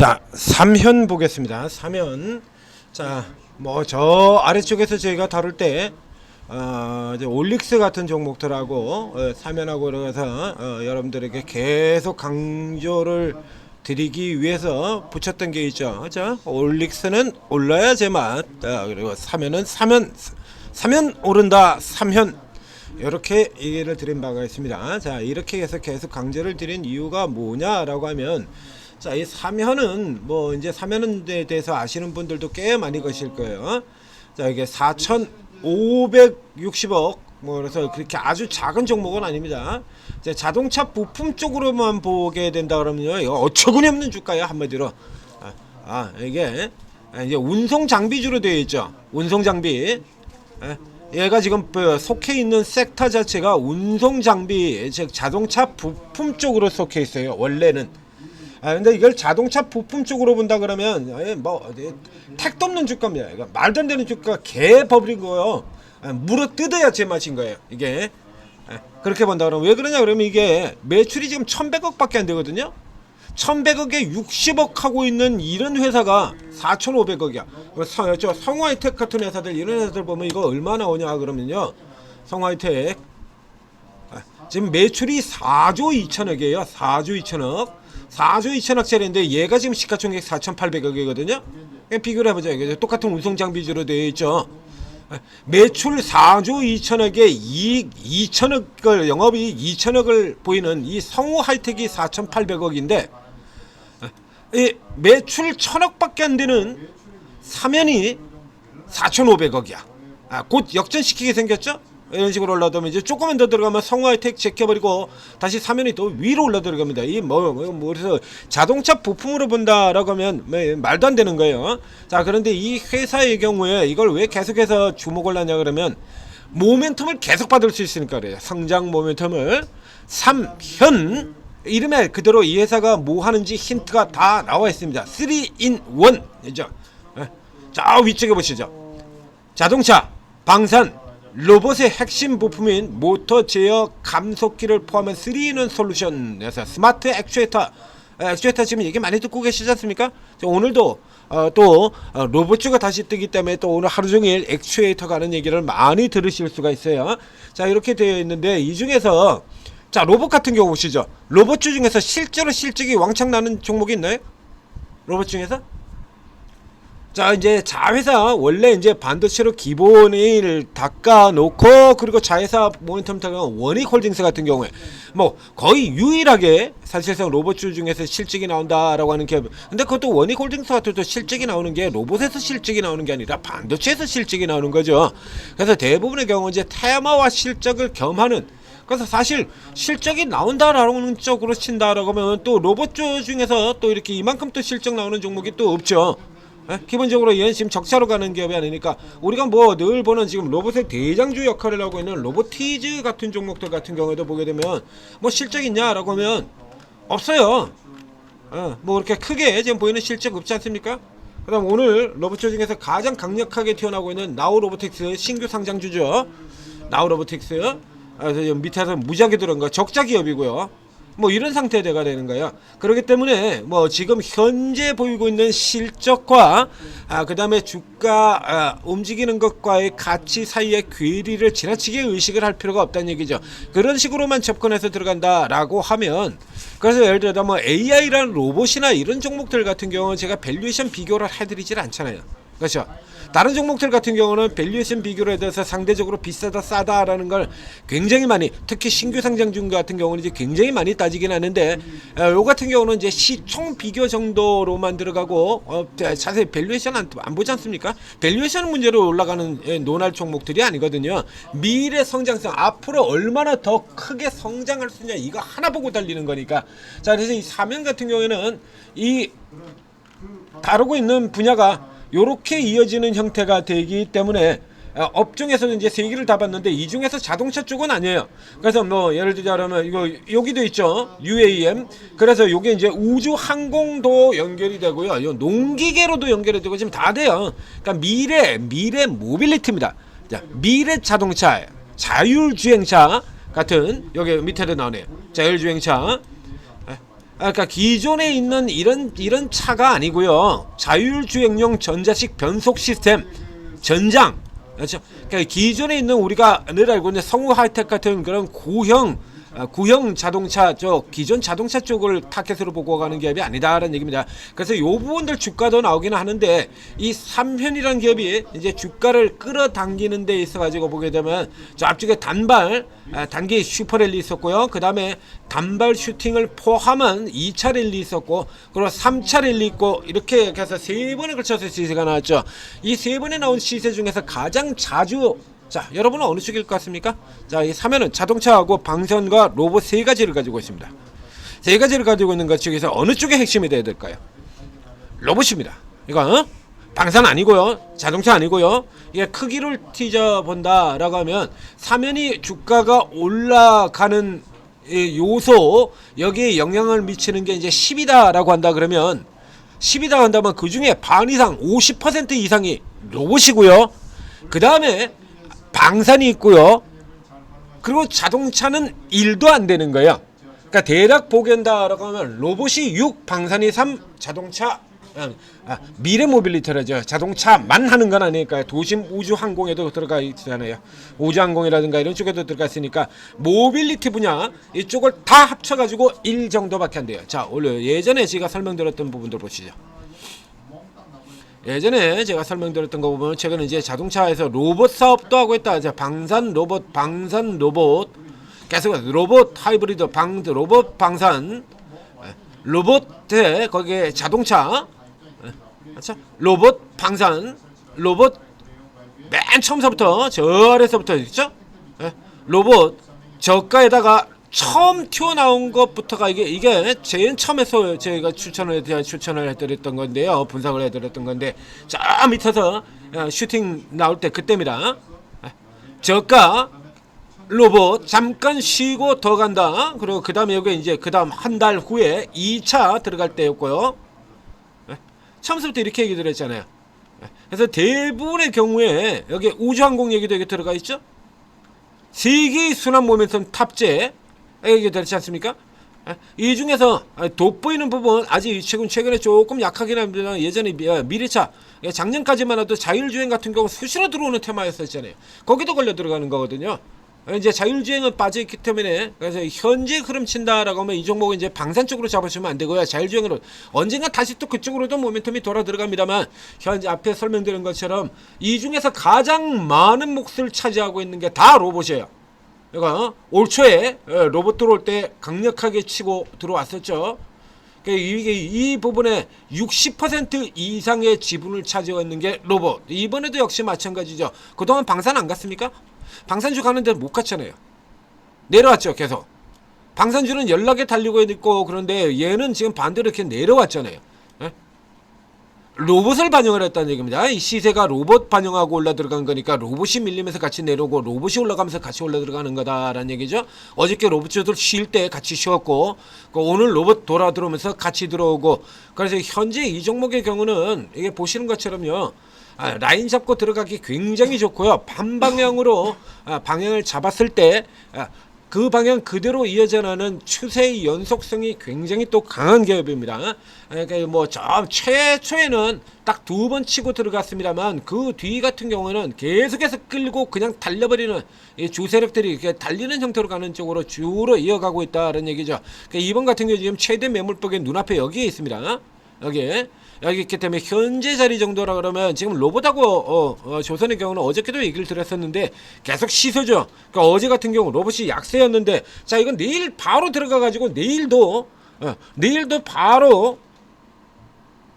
자, 3현 보겠습니다. 3현. 자, 뭐 저 아래쪽에서 저희가 다룰 때 이제 올릭스 같은 종목들하고 3현하고 이러면서 여러분들에게 계속 강조를 드리기 위해서 붙였던 게 있죠. 자, 올릭스는 올라야 제맛. 그리고 3현은 3현 오른다. 3현. 이렇게 얘기를 드린 바가 있습니다. 자, 이렇게 해서 계속 강조를 드린 이유가 뭐냐라고 하면, 자, 이 3현은 뭐 이제 3현에 대해서 아시는 분들도 꽤 많이 계실 거예요. 자, 이게 4,560억, 뭐 그래서 그렇게 아주 작은 종목은 아닙니다. 이제 자동차 부품 쪽으로만 보게 된다 그러면요, 이거 어처구니 없는 주가야, 한마디로. 이게 이제 운송 장비주로 되어 있죠. 운송 장비. 얘가 지금 속해 있는 섹터 자체가 운송 장비, 즉 자동차 부품 쪽으로 속해 있어요, 원래는. 근데 이걸 자동차 부품 쪽으로 본다 그러면 뭐 택도 없는 주가입니다. 이거 말도 안 되는 주가 개버블인 거예요. 물어 뜯어야 제맛인 거예요, 이게. 그렇게 본다 그러면 왜 그러냐 그러면 이게 매출이 지금 1100억밖에 안 되거든요. 1100억에 60억 하고 있는 이런 회사가 4,500억이야. 저 성화이텍 같은 회사들, 이런 회사들 보면 이거 얼마나 오냐 그러면요, 성화이텍 지금 매출이 4조 2천억이에요. 4조 2천억. 4조 2천억짜리인데 얘가 지금 시가총액 4,800억이거든요. 비교를 해보자. 똑같은 운송장비주로 되어 있죠. 매출 4조 2천억에 이익 2천억을, 영업이익 2천억을 보이는 이 성우 하이텍이 4,800억인데 이 매출 1,000억밖에 안 되는 3현이 4,500억이야. 곧 역전시키게 생겼죠? 이런 식으로 올라가면 이제 조금만 더 들어가면 성우하이텍 제껴버리고 다시 3현이 또 위로 올라 들어갑니다. 이 그래서 자동차 부품으로 본다라고 하면 말도 안 되는 거예요. 자, 그런데 이 회사의 경우에 이걸 왜 계속해서 주목을 하냐 그러면 모멘텀을 계속 받을 수 있으니까 그래요. 성장 모멘텀을. 3현 이름에 그대로 이 회사가 뭐 하는지 힌트가 다 나와 있습니다. 3in1 이죠. 자, 위쪽에 보시죠. 자동차, 방산, 로봇의 핵심 부품인 모터 제어 감속기를 포함한 3in1 솔루션에서 스마트 액추에이터 지금 얘기 많이 듣고 계시지 않습니까? 오늘도 또 로봇주가 다시 뜨기 때문에 또 오늘 하루 종일 액추에이터가 하는 얘기를 많이 들으실 수가 있어요. 자, 이렇게 되어 있는데 이 중에서 자, 로봇 같은 경우 보시죠. 로봇주 중에서 실제로 실적이 왕창 나는 종목이 있나요? 로봇 중에서? 자, 이제 자회사 원래 이제 반도체로 기본을 닦아놓고 그리고 자회사 모멘텀 타는 원익홀딩스 같은 경우에 뭐 거의 유일하게 사실상 로봇주 중에서 실적이 나온다라고 하는 기업. 근데 그것도 원익홀딩스 같은 또 실적이 나오는 게 로봇에서 실적이 나오는 게 아니라 반도체에서 실적이 나오는 거죠. 그래서 대부분의 경우 이제 테마와 실적을 겸하는, 그래서 사실 실적이 나온다라는 쪽으로 친다라고 하면 또 로봇주 중에서 또 이렇게 이만큼 또 실적 나오는 종목이 또 없죠. 기본적으로 얘는 지금 적자로 가는 기업이 아니니까 우리가 뭐 늘 보는 지금 로봇의 대장주 역할을 하고 있는 로보티즈 같은 종목들 같은 경우에도 보게 되면 뭐 실적 있냐라고 하면 없어요. 뭐 이렇게 크게 지금 보이는 실적 없지 않습니까? 그다음 오늘 로봇주 중에서 가장 강력하게 튀어나오고 있는 나우로보틱스 신규 상장주죠. 나우로보틱스. 그래서 밑에서 무지하게 들어간 거 적자 기업이고요. 뭐 이런 상태가 되는 거예요. 그렇기 때문에 뭐 지금 현재 보이고 있는 실적과 그 다음에 주가 움직이는 것과의 가치 사이의 괴리를 지나치게 의식을 할 필요가 없다는 얘기죠. 그런 식으로만 접근해서 들어간다라고 하면, 그래서 예를 들어 뭐 AI라는 로봇이나 이런 종목들 같은 경우는 제가 밸류에이션 비교를 해드리질 않잖아요. 그렇죠? 다른 종목들 같은 경우는 밸류에이션 비교를 해서 상대적으로 비싸다 싸다라는 걸 굉장히 많이, 특히 신규 상장중 같은 경우는 이제 굉장히 많이 따지긴 하는데 요 같은 경우는 이제 시총 비교 정도로만 들어가고 자세히 밸류에이션 안 보지 않습니까? 밸류에이션 문제로 올라가는 논할 종목들이 아니거든요. 미래 성장성, 앞으로 얼마나 더 크게 성장할 수 있냐, 이거 하나 보고 달리는 거니까. 자, 그래서 이 3현 같은 경우에는 이 다루고 있는 분야가 요렇게 이어지는 형태가 되기 때문에 업종에서는 이제 세 개를 다 봤는데 이 중에서 자동차 쪽은 아니에요. 그래서 뭐 예를 들자면 이거 여기도 있죠, UAM. 그래서 요게 이제 우주 항공도 연결이 되고요, 요 농기계로도 연결이 되고 지금 다 돼요. 그러니까 미래 모빌리티입니다. 자, 미래 자동차, 자율주행차 같은, 여기 밑에도 나오네요. 자율주행차. 그러니까 기존에 있는 이런 차가 아니고요. 자율주행용 전자식 변속 시스템 전장. 그렇죠. 그러니까 기존에 있는 우리가 늘 알고 있는 성우 하이텍 같은 그런 구형 자동차 쪽 기존 자동차 쪽을 타켓으로 보고 가는 기업이 아니다라는 얘기입니다. 그래서 요 부분들 주가도 나오기는 하는데 이 삼현이라는 기업이 이제 주가를 끌어당기는 데 있어 가지고 보게 되면 저 앞쪽에 단기 슈퍼랠리 있었고요. 그 다음에 단발 슈팅을 포함한 2차 랠리 있었고, 그리고 3차 랠리 있고, 이렇게 해서 3번에 걸쳐서 시세가 나왔죠. 이 3번에 나온 시세 중에서 가장 자주, 자, 여러분은 어느 쪽일 것 같습니까? 자, 이 사면은 자동차하고 방선과 로봇 3가지를 가지고 있습니다. 3가지를 가지고 있는 것 중에서 어느 쪽에 핵심이 돼야 될까요? 로봇입니다. 이거 방산 아니고요, 자동차 아니고요. 이게 크기를 뒤져본다 라고 하면 사면이 주가가 올라가는 요소, 여기에 영향을 미치는 게 이제 10이다 라고 한다 그러면, 10이다 한다면 그 중에 반 이상 50% 이상이 로봇이고요. 그 다음에 방산이 있고요. 그리고 자동차는 1도 안 되는 거예요. 그러니까 대략 보겐다라고 하면 로봇이 6, 방산이 3, 자동차 미래 모빌리티라죠. 자동차만 하는 건 아니니까요. 도심 우주 항공에도 들어가 있잖아요. 우주 항공이라든가 이런 쪽에도 들어가 있으니까 모빌리티 분야 이쪽을 다 합쳐가지고 1 정도밖에 안 돼요. 자, 오늘 예전에 제가 설명드렸던 부분들 보시죠. 예전에 제가 설명드렸던 거 보면 최근에 이제 자동차에서 로봇 사업도 하고 있다. 방산 로봇 계속 로봇 하이브리드 로봇 방산 로봇에 거기에 자동차 그렇죠? 로봇 방산 로봇 맨 처음서부터 저 아래서부터 있죠? 로봇 저가에다가 처음 튀어나온 것부터가 이게 제일 처음에서 저희가 추천을 해드렸던 건데요. 분석을 해드렸던 건데, 저 밑에서 슈팅 나올 때 그때입니다. 저가 로봇 잠깐 쉬고 더 간다. 그리고 그 다음에 여기 이제 그 다음 한 달 후에 2차 들어갈 때였고요. 처음부터 이렇게 얘기 드렸잖아요. 그래서 대부분의 경우에 여기 우주항공 얘기도 여기 들어가 있죠. 세계 순환 모멘텀 탑재 얘기 들었지 않습니까? 이 중에서 돋보이는 부분 아직 최근에 조금 약하긴 합니다. 예전에 미래차 작년까지만 해도 자율주행 같은 경우 수시로 들어오는 테마였었잖아요. 거기도 걸려 들어가는 거거든요. 이제 자율주행은 빠져있기 때문에, 그래서 현재 흐름 친다라고 하면 이 종목은 이제 방산 쪽으로 잡으시면 안 되고요. 자율주행으로 언젠가 다시 또 그쪽으로도 모멘텀이 돌아 들어갑니다만, 현재 앞에 설명드린 것처럼 이 중에서 가장 많은 몫을 차지하고 있는 게 다 로봇이에요. 그러니까 올 초에 로봇 들어올 때 강력하게 치고 들어왔었죠. 이게 이 부분에 60% 이상의 지분을 차지하고 있는 게 로봇. 이번에도 역시 마찬가지죠. 그동안 방산 안 갔습니까? 방산주 가는데 못 갔잖아요. 내려왔죠. 계속 방산주는 연락에 달리고 있고, 그런데 얘는 지금 반대로 이렇게 내려왔잖아요. 로봇을 반영을 했다는 얘기입니다. 이 시세가 로봇 반영하고 올라 들어간 거니까 로봇이 밀리면서 같이 내려오고 로봇이 올라가면서 같이 올라 들어가는 거다라는 얘기죠. 어저께 로봇주들 쉴 때 같이 쉬었고, 오늘 로봇 돌아 들어오면서 같이 들어오고, 그래서 현재 이 종목의 경우는 이게 보시는 것처럼요. 라인 잡고 들어가기 굉장히 좋고요. 반방향으로 방향을 잡았을 때 그 방향 그대로 이어져 나는 추세의 연속성이 굉장히 또 강한 기업입니다. 그러니까 뭐 저 최초에는 딱 2번 치고 들어갔습니다만, 그 뒤 같은 경우는 계속해서 끌고 그냥 달려버리는 이 주세력들이 이렇게 달리는 형태로 가는 쪽으로 주로 이어가고 있다는 얘기죠. 그러니까 이번 같은 경우 지금 최대 매물폭이 눈앞에 여기에 있습니다. 여기 있기 때문에 현재 자리 정도라 그러면 지금 로봇하고 조선의 경우는 어저께도 얘기를 드렸었는데 계속 시세죠. 그러니까 어제 같은 경우 로봇이 약세였는데, 자 이건 내일 바로 들어가 가지고 내일도 바로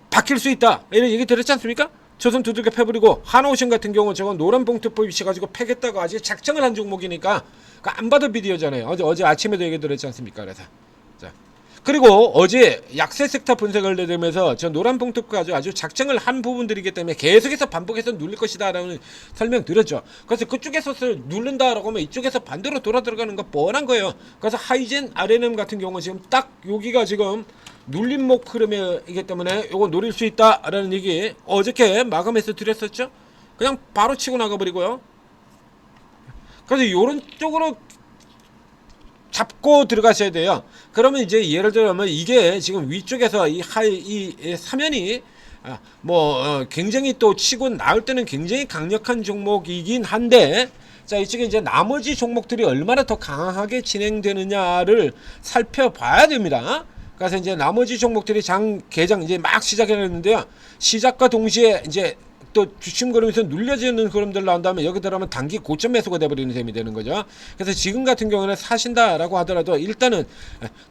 바뀔 수 있다 이런 얘기 드렸지 않습니까? 조선 두들겨 패버리고, 하나오션 같은 경우 저건 노란 봉투법 위치가지고 패겠다고 아직 작정을 한 종목이니까 안 봐도 비디오잖아요. 어제 아침에도 얘기 드렸지 않습니까? 그래서 자. 그리고 어제 약세 섹터 분석을 내리면서 저 노란 봉투까지 아주 작정을 한 부분들이기 때문에 계속해서 반복해서 눌릴 것이다 라는 설명 드렸죠. 그래서 그쪽에서 누른다라고 하면 이쪽에서 반대로 돌아 들어가는 거 뻔한 거예요. 그래서 하이젠 RNM 같은 경우 지금 딱 여기가 지금 눌림목 흐름이기 때문에 요거 노릴 수 있다라는 얘기 어저께 마감해서 드렸었죠. 그냥 바로 치고 나가버리고요. 그래서 요런 쪽으로 잡고 들어가셔야 돼요. 그러면 이제 예를 들면 이게 지금 위쪽에서 이 사면이 굉장히 또 치고 나올 때는 굉장히 강력한 종목이긴 한데, 자, 이쪽에 이제 나머지 종목들이 얼마나 더 강하게 진행되느냐를 살펴봐야 됩니다. 그래서 이제 나머지 종목들이 개장 이제 막 시작했는데요. 시작과 동시에 이제 또 주춤거리면서 눌려지는 흐름들 나온 다음에 여기 들어가면 단기 고점 매수가 돼버리는 셈이 되는 거죠. 그래서 지금 같은 경우는 사신다라고 하더라도 일단은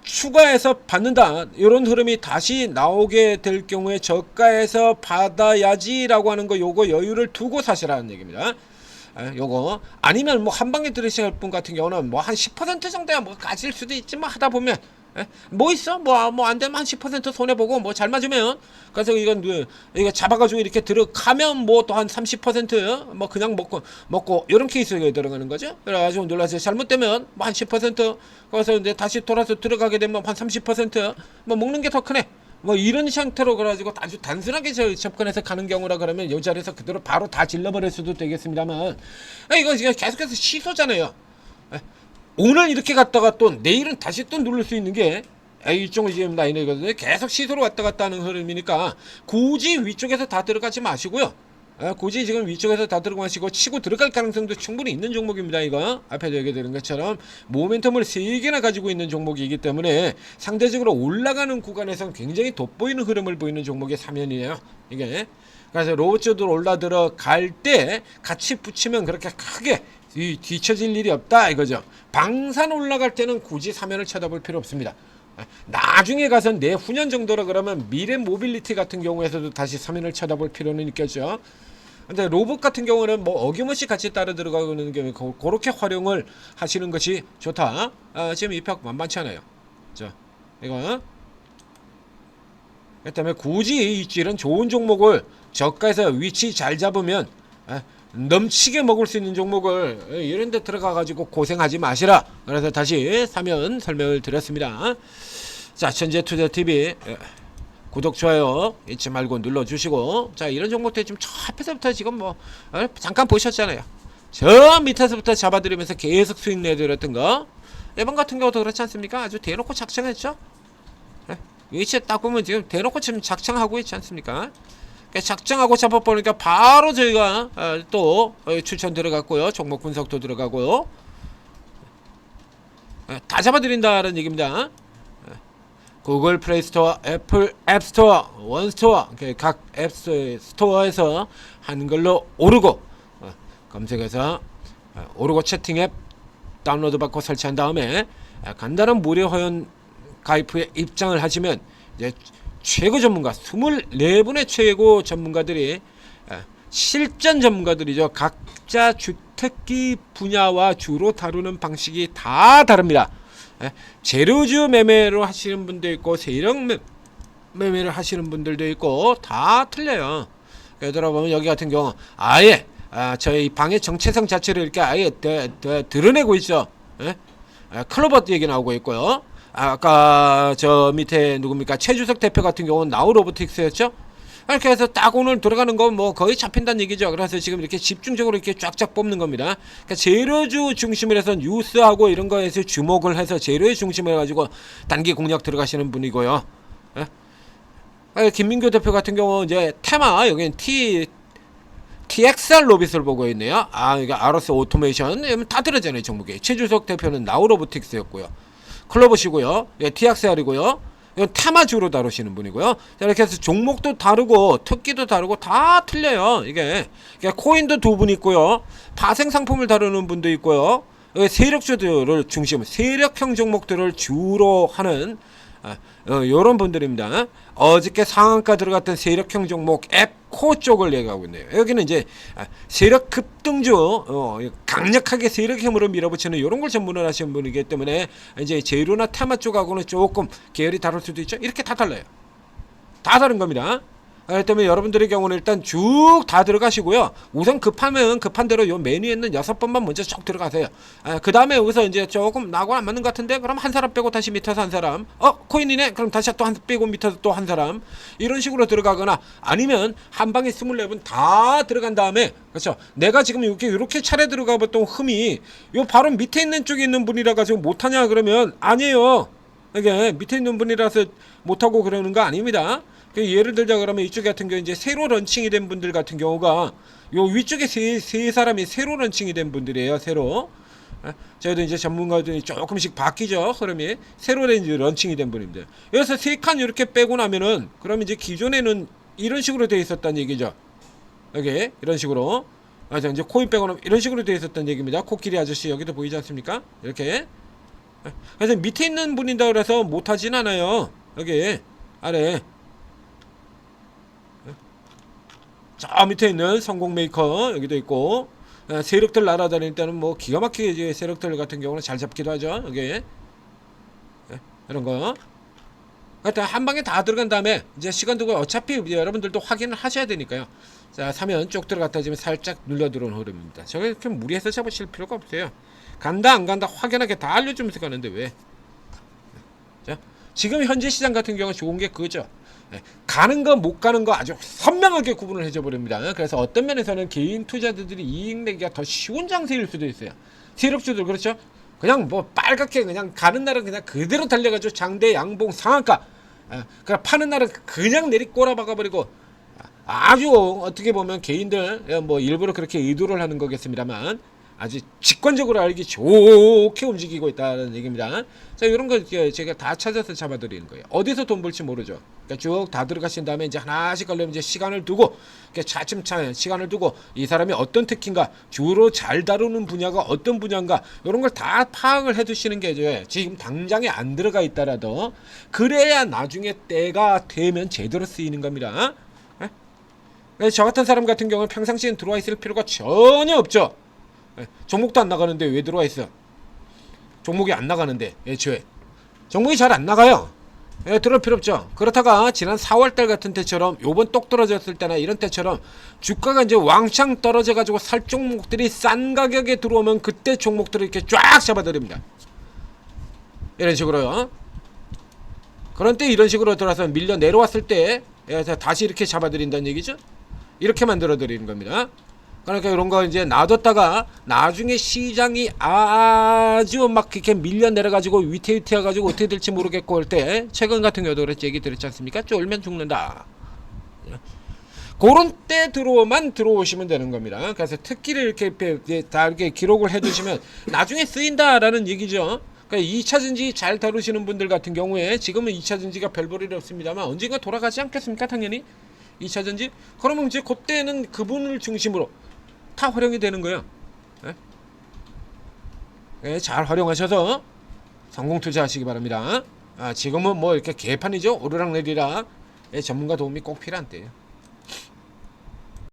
추가해서 받는다, 이런 흐름이 다시 나오게 될 경우에 저가에서 받아야지라고 하는 거, 요거 여유를 두고 사시라는 얘기입니다. 요거 아니면 뭐 한 방에 들으실 분 같은 경우는 뭐 한 10% 정도야 뭐 가질 수도 있지만 하다 보면 뭐 있어? 뭐 안 되면 한 10% 손해보고 뭐 잘 맞으면, 그래서 이거 잡아가지고 이렇게 들어가면 뭐 또 한 30% 그냥 먹고 이런 케이스에 들어가는 거죠. 그래가지고 놀라서 잘못되면 뭐 한 10%, 그래서 이제 다시 돌아서 들어가게 되면 한 30% 먹는 게 더 크네. 이런 상태로 그래가지고 아주 단순하게 접근해서 가는 경우라 그러면 이 자리에서 그대로 바로 다 질러버릴 수도 되겠습니다만, 이거 계속해서 시소잖아요. 오늘 이렇게 갔다가 또 내일은 다시 또 누를 수 있는 게 이쪽은 지금 라인이거든요. 계속 시소로 왔다 갔다 하는 흐름이니까 굳이 위쪽에서 다 들어가지 마시고요. 굳이 지금 위쪽에서 다 들어가시고 치고 들어갈 가능성도 충분히 있는 종목입니다. 이거 앞에도 얘기드린 것처럼 모멘텀을 3개나 가지고 있는 종목이기 때문에 상대적으로 올라가는 구간에서는 굉장히 돋보이는 흐름을 보이는 종목의 사면이에요, 이게. 그래서 로봇주도 올라 들어갈 때 같이 붙이면 그렇게 크게 뒤처질 일이 없다 이거죠. 방산 올라갈 때는 굳이 사면을 쳐다볼 필요 없습니다. 나중에 가서 내후년 정도라 그러면 미래 모빌리티 같은 경우에서도 다시 사면을 쳐다볼 필요는 있겠죠. 근데 로봇 같은 경우는 뭐 어김없이 같이 따라 들어가는 경우에 그렇게 활용을 하시는 것이 좋다. 지금 이평 만만치 않아요. 자, 이거 그다음에 굳이 이런 좋은 종목을 저가에서 위치 잘 잡으면 넘치게 먹을 수 있는 종목을 이런 데 들어가 가지고 고생하지 마시라. 그래서 다시 사면 설명을 드렸습니다. 자, 천재투자TV 구독, 좋아요 잊지 말고 눌러주시고, 자, 이런 종목들 지금 저 앞에서부터 지금 잠깐 보셨잖아요. 저 밑에서부터 잡아드리면서 계속 수익 내드렸던 거, 이번 같은 경우도 그렇지 않습니까? 아주 대놓고 작정했죠. 위치에 딱 보면 지금 대놓고 지금 작정하고 있지 않습니까? 작정하고 잡아보니까 바로 저희가 또 추천 들어갔고요, 종목 분석도 들어가고요, 다 잡아드린다는 얘기입니다. 구글 플레이스토어, 애플 앱스토어, 원스토어, 각 앱스토어에서 한글로 오르고 검색해서 오르고 채팅 앱 다운로드 받고 설치한 다음에 간단한 무료 회원 가입 후에 입장을 하시면 이제 최고 전문가 24분의 최고 전문가들이 실전 전문가들이죠. 각자 주택기 분야와 주로 다루는 방식이 다 다릅니다. 재료주 매매로 하시는 분도 있고 세력 매매를 하시는 분들도 있고 다 틀려요. 들어보면 여기 같은 경우 아예 저희 방의 정체성 자체를 이렇게 아예 드러내고 있죠. 클로버 얘기 나오고 있고요. 아까 저 밑에 누굽니까, 최주석 대표 같은 경우는 나우로보틱스였죠. 이렇게 해서 딱 오늘 돌아가는 건 거의 잡힌다는 얘기죠. 그래서 지금 이렇게 집중적으로 이렇게 쫙쫙 뽑는 겁니다. 그러니까 재료주 중심으로 해서 뉴스하고 이런 거에서 주목을 해서 재료의 중심을 해가지고 단기 공략 들어가시는 분이고요. 김민교 대표 같은 경우 이제 테마, 여기는 TXR 로빗을 보고 있네요. 이게 아로스 오토메이션 다 들어잖아요, 종목에. 최주석 대표는 나우로보틱스였고요. 클로버시고요. TXR이고요. 이건 테마주로 다루시는 분이고요. 자, 이렇게 해서 종목도 다르고 특기도 다르고 다 틀려요. 이게 코인도 두 분 있고요. 파생 상품을 다루는 분도 있고요. 세력주들을 중심, 세력형 종목들을 주로 하는 요런 분들입니다. 어저께 상한가 들어갔던 세력형 종목 앱코 쪽을 얘기하고 있네요. 여기는 이제 세력 급등주, 강력하게 세력형으로 밀어붙이는 이런 걸 전문을 하시는 분이기 때문에 이제 재료나 테마 쪽하고는 조금 계열이 다를 수도 있죠. 이렇게 다 달라요. 다 다른 겁니다. 그렇기 때문에 여러분들의 경우는 일단 쭉 다 들어가시고요. 우선 급하면 급한 대로 요 메뉴에 있는 6번만 먼저 쭉 들어가세요. 그 다음에 여기서 이제 조금 나하고 안 맞는 것 같은데 그럼 한 사람 빼고 다시 밑에서 한 사람, 코인이네 그럼 다시 또 한 빼고 밑에서 또 한 사람, 이런 식으로 들어가거나 아니면 한 방에 24분 다 들어간 다음에, 그렇죠, 내가 지금 이렇게 차례 들어가 봤던 흠이 요 바로 밑에 있는 쪽에 있는 분이라 가지고 못하냐 그러면 아니에요. 이게 밑에 있는 분이라서 못하고 그러는 거 아닙니다. 예를 들자 그러면 이쪽 같은 경우 이제 새로 런칭이 된 분들 같은 경우가 요 위쪽에 세 사람이 새로 런칭이 된 분들이에요. 새로. 저희도 이제 전문가들이 조금씩 바뀌죠. 흐름이 새로 런칭이 된 분입니다. 여기서 세 칸 이렇게 빼고 나면은 그럼 이제 기존에는 이런 식으로 되어 있었다는 얘기죠. 여기 이런 식으로. 이제 코인 빼고 나면 이런 식으로 되어 있었다는 얘기입니다. 코끼리 아저씨 여기도 보이지 않습니까? 이렇게. 그래서 밑에 있는 분인다 그래서 못하진 않아요. 여기 아래. 저 밑에 있는 성공 메이커 여기도 있고, 세력들 날아다닐 때는 뭐 기가 막히게 이제 세력들 같은 경우는 잘 잡기도 하죠. 여기 이런 거. 하여튼 한 방에 다 들어간 다음에 이제 시간 두고 어차피 여러분들도 확인을 하셔야 되니까요. 자, 사면 쭉 들어갔다 지금 살짝 눌러 들어온 흐름입니다. 저게 이렇게 무리해서 잡으실 필요가 없어요. 간다 안 간다 확연하게 다 알려주면서 가는데 왜? 자, 지금 현재 시장 같은 경우는 좋은 게 그거죠. 가는 거 못 가는 거 아주 선명하게 구분을 해줘 버립니다. 그래서 어떤 면에서는 개인 투자자들이 이익 내기가 더 쉬운 장세일 수도 있어요. 세력주들 그렇죠. 그냥 뭐 빨갛게 그냥 가는 날은 그냥 그대로 달려가지고 장대 양봉 상한가, 그냥 파는 날은 그냥 내리 꼬라박아 버리고, 아주 어떻게 보면 개인들 뭐 일부러 그렇게 의도를 하는 거겠습니다만 아주 직관적으로 알기 좋게 움직이고 있다는 얘기입니다. 자, 이런 거 제가 다 찾아서 잡아드리는 거예요. 어디서 돈 벌지 모르죠. 그러니까 쭉 다 들어가신 다음에 이제 하나씩 걸려면 이제 시간을 두고, 차츰차츰 시간을 두고 이 사람이 어떤 특기인가, 주로 잘 다루는 분야가 어떤 분야인가, 이런 걸 다 파악을 해두시는 게 이제 지금 당장에 안 들어가 있다라도 그래야 나중에 때가 되면 제대로 쓰이는 겁니다. 저 같은 사람 같은 경우는 평상시엔 들어와 있을 필요가 전혀 없죠. 종목도 안 나가는데 왜 들어와 있어? 종목이 안 나가는데 애초에 종목이 잘 안 나가요. 들어올 필요 없죠. 그렇다가 지난 4월달 같은 때처럼 요번 똑 떨어졌을 때나 이런 때처럼 주가가 이제 왕창 떨어져 가지고 살 종목들이 싼 가격에 들어오면 그때 종목들을 이렇게 쫙 잡아드립니다. 이런 식으로요. 그런 때 이런 식으로 들어와서 밀려 내려왔을 때 다시 이렇게 잡아드린다는 얘기죠. 이렇게 만들어 드리는 겁니다. 그러니까 이런 거 이제 놔뒀다가 나중에 시장이 아주 막 이렇게 밀려 내려가지고 위태위태해가지고 어떻게 될지 모르겠고 할 때, 최근 같은 경우도 그랬지, 얘기 드렸지 않습니까? 쫄면 죽는다. 그런 때 들어오면 들어오시면 되는 겁니다. 그래서 특기를 이렇게 다 이렇게 기록을 해두시면 나중에 쓰인다라는 얘기죠. 그러니까 2차전지 잘 다루시는 분들 같은 경우에 지금은 2차전지가 별 볼일 없습니다만 언젠가 돌아가지 않겠습니까? 당연히 2차전지. 그러면 이제 그때는 그분을 중심으로 다 활용이 되는 거예요. 잘 활용하셔서 성공 투자하시기 바랍니다. 지금은 뭐 이렇게 개판이죠. 오르락내리락. 전문가 도움이 꼭 필요한 때예요.